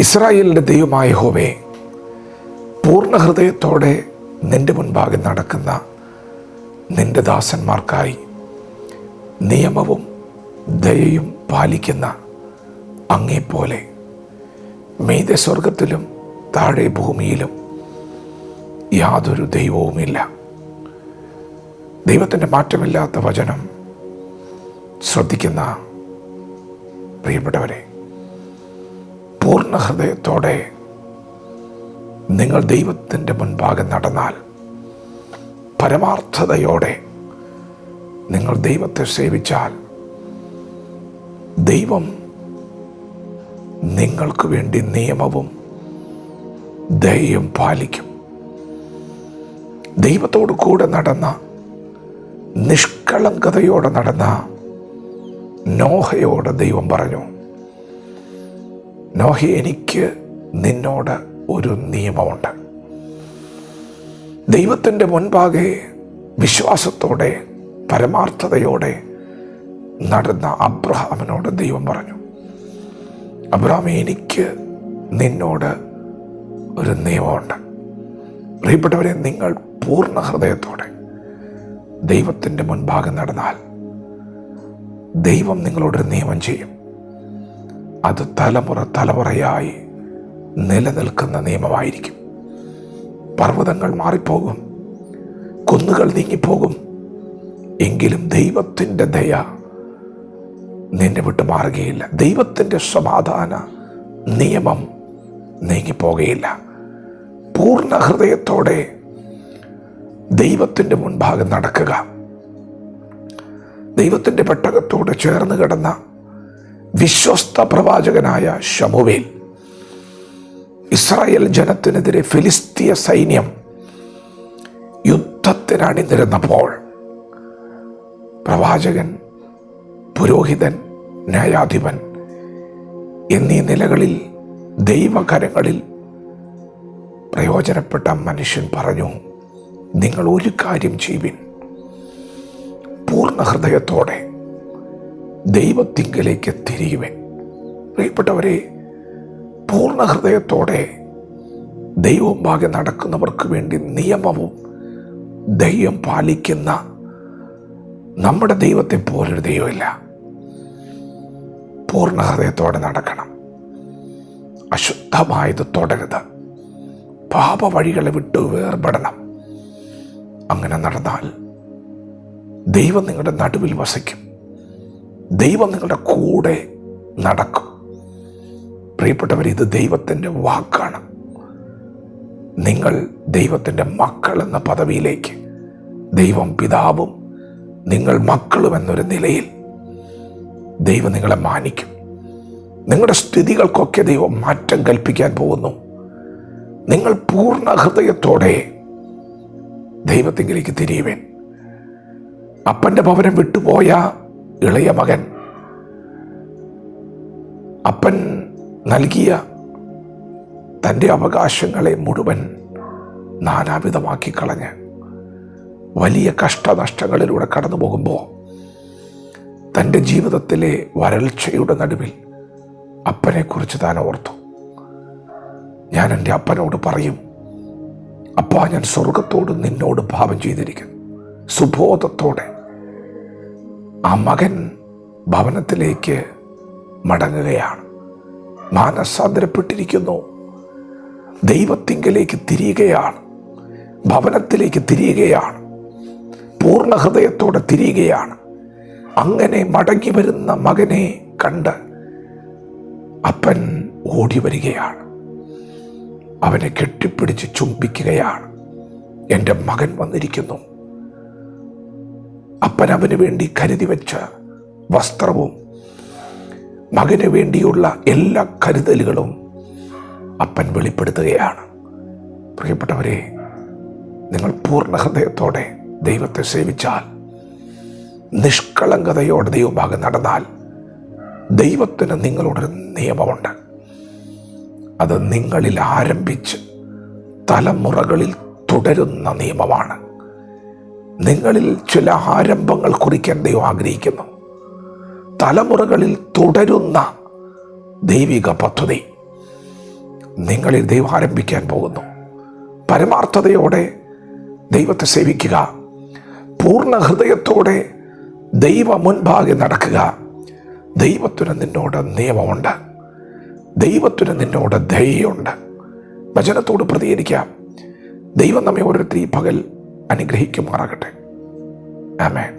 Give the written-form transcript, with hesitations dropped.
ഇസ്രായേലിൻ്റെ ദൈവമായ യഹോവേ, പൂർണ്ണ ഹൃദയത്തോടെ നിൻ്റെ മുൻപാകെ നടക്കുന്ന നിൻ്റെ ദാസന്മാർക്കായി നിയമവും ദയയും പാലിക്കുന്ന അങ്ങേപ്പോലെ മീതെ സ്വർഗത്തിലും താഴെ ഭൂമിയിലും യാതൊരു ദൈവവുമില്ല. ദൈവത്തിൻ്റെ മാറ്റമില്ലാത്ത വചനം ശ്രദ്ധിക്കുന്ന പ്രിയപ്പെട്ടവരെ, പൂർണ്ണ ഹൃദയത്തോടെ നിങ്ങൾ ദൈവത്തിൻ്റെ മുൻപാകെ നടന്നാൽ, പരമാർത്ഥതയോടെ നിങ്ങൾ ദൈവത്തെ സേവിച്ചാൽ, ദൈവം നിങ്ങൾക്ക് വേണ്ടി നിയമവും ദയയും പാലിക്കും. ദൈവത്തോടു കൂടെ നടന്ന, നിഷ്കളങ്കതയോടെ നടന്ന നോഹയോട് ദൈവം പറഞ്ഞു, നോഹ, എനിക്ക് നിന്നോട് ഒരു നിയമമുണ്ട്. ദൈവത്തിൻ്റെ മുൻപാകെ വിശ്വാസത്തോടെ പരമാർത്ഥതയോടെ നടന്ന അബ്രഹാമിനോട് ദൈവം പറഞ്ഞു, അബ്രഹാമേ, എനിക്ക് നിന്നോട് ഒരു നിയമമുണ്ട്. പ്രിയപ്പെട്ടവരെ, നിങ്ങൾ പൂർണ്ണ ഹൃദയത്തോടെ ദൈവത്തിൻ്റെ മുൻപാകെ നടന്നാൽ ദൈവം നിങ്ങളോടൊരു നിയമം ചെയ്യും. അത് തലമുറയായി നിലനിൽക്കുന്ന നിയമമായിരിക്കും. പർവ്വതങ്ങൾ മാറിപ്പോകും, കുന്നുകൾ നീങ്ങിപ്പോകും, എങ്കിലും ദൈവത്തിൻ്റെ ദയ നിന്നെ വിട്ട് മാറുകയില്ല. ദൈവത്തിൻ്റെ സമാധാന നിയമം നീങ്ങിപ്പോകുകയില്ല. പൂർണ്ണ ഹൃദയത്തോടെ ദൈവത്തിൻ്റെ മുൻപാകെ നടക്കുക. ദൈവത്തിൻ്റെ പെട്ടകത്തോട് ചേർന്ന് കിടന്ന വിശ്വസ്ത പ്രവാചകനായ ശമൂവേൽ ഇസ്രായേൽ ജനത്തിനെതിരെ ഫിലിസ്തീയ സൈന്യം യുദ്ധത്തിന് അണിനിരന്നപ്പോൾ പ്രവാചകൻ, പുരോഹിതൻ, ന്യായാധിപൻ എന്നീ നിലകളിൽ ദൈവകരങ്ങളിൽ പ്രയോജനപ്പെട്ട മനുഷ്യൻ പറഞ്ഞു, നിങ്ങൾ ഒരു കാര്യം ചെയ്യുവിൻ, പൂർണ്ണ ഹൃദയത്തോടെ ദൈവത്തിങ്കലേക്ക് തിരിയുവൻ. പ്രിയപ്പെട്ടവരെ, പൂർണ്ണ ഹൃദയത്തോടെ ദൈവമുമ്പാകെ നടക്കുന്നവർക്ക് വേണ്ടി നിയമവും ദൈവം പാലിക്കുന്ന നമ്മുടെ ദൈവത്തെ പോലൊരു ദൈവമില്ല. പൂർണ്ണ ഹൃദയത്തോടെ നടക്കണം. അശുദ്ധമായത് തുടരുത്. പാപ വഴികളെ വിട്ട് വേർപെടണം. അങ്ങനെ നടന്നാൽ ദൈവം നിങ്ങളുടെ നടുവിൽ വസിക്കും. ദൈവം നിങ്ങളുടെ കൂടെ നടക്കും. പ്രിയപ്പെട്ടവർ, ഇത് ദൈവത്തിൻ്റെ വാക്കാണ്. നിങ്ങൾ ദൈവത്തിൻ്റെ മക്കൾ എന്ന പദവിയിലേക്ക്, ദൈവം പിതാവും നിങ്ങൾ മക്കളും എന്നൊരു നിലയിൽ ദൈവം നിങ്ങളെ മാനിക്കും. നിങ്ങളുടെ സ്ഥിതികൾക്കൊക്കെ ദൈവം മാറ്റം കൽപ്പിക്കാൻ പോകുന്നു. നിങ്ങൾ പൂർണ്ണ ഹൃദയത്തോടെ ദൈവത്തിങ്കിലേക്ക് തിരിയുവേൻ. അപ്പൻ്റെ ഭവനം വിട്ടുപോയ ഇളയ മകൻ അപ്പൻ നൽകിയ തൻ്റെ അവകാശങ്ങളെ മുഴുവൻ നാനാവിധമാക്കി കളഞ്ഞ് വലിയ കഷ്ടനഷ്ടങ്ങളിലൂടെ കടന്നു പോകുമ്പോൾ തൻ്റെ ജീവിതത്തിലെ വരൾച്ചയുടെ നടുവിൽ അപ്പനെക്കുറിച്ച് താൻ ഓർത്തു. ഞാൻ എൻ്റെ അപ്പനോട് പറയും, അപ്പാ, ഞാൻ സ്വർഗത്തോട് നിന്നോട് പാപം ചെയ്തിരിക്കുന്നു. സുബോധത്തോടെ ആ മകൻ ഭവനത്തിലേക്ക് മടങ്ങുകയാണ്. മാനസാന്തരപ്പെട്ടിരിക്കുന്നു. ദൈവത്തിങ്കലേക്ക് തിരിയുകയാണ്. ഭവനത്തിലേക്ക് തിരിയുകയാണ്. പൂർണ്ണ ഹൃദയത്തോടെ തിരിയുകയാണ്. അങ്ങനെ മടങ്ങി വരുന്ന മകനെ കണ്ട് അപ്പൻ ഓടി വരികയാണ്. അവനെ കെട്ടിപ്പിടിച്ച് ചുംബിക്കുകയാണ്. എൻ്റെ മകൻ വന്നിരിക്കുന്നു. അപ്പൻ അവന് വേണ്ടി കരുതി വെച്ച വസ്ത്രവും മകന് വേണ്ടിയുള്ള എല്ലാ കരുതലുകളും അപ്പൻ വെളിപ്പെടുത്തുകയാണ്. പ്രിയപ്പെട്ടവരെ, നിങ്ങൾ പൂർണ്ണ ഹൃദയത്തോടെ ദൈവത്തെ സേവിച്ചാൽ, നിഷ്കളങ്കതയോടെ ദൈവഭാഗം നടന്നാൽ, ദൈവത്തിന് നിങ്ങളോടൊരു നിയമമുണ്ട്. അത് നിങ്ങളിൽ ആരംഭിച്ച് തലമുറകളിൽ തുടരുന്ന നിയമമാണ്. നിങ്ങളിൽ ചില ആരംഭങ്ങൾ കുറിക്കാൻ ദൈവം ആഗ്രഹിക്കുന്നു. തലമുറകളിൽ തുടരുന്ന ദൈവിക പദ്ധതി. നിങ്ങളിൽ ദൈവം ആരംഭിക്കാൻ പോകുന്നു. പരമാർത്ഥതയോടെ ദൈവത്തെ സേവിക്കുക, പൂർണ്ണ ഹൃദയത്തോടെ ദൈവ മുൻപാകെ നടക്കുക. ദൈവത്തിന് നിന്നോട് നിയമമുണ്ട്, ദൈവത്തിന് നിന്നോട് ദയയുണ്ട്. വചനത്തോട് പ്രതികരിക്കാം. ദൈവം നമ്മെ ഓരോരുത്തരും ഈ പകൽ അനുഗ്രഹിക്കുമാറാകട്ടെ. ആമേൻ.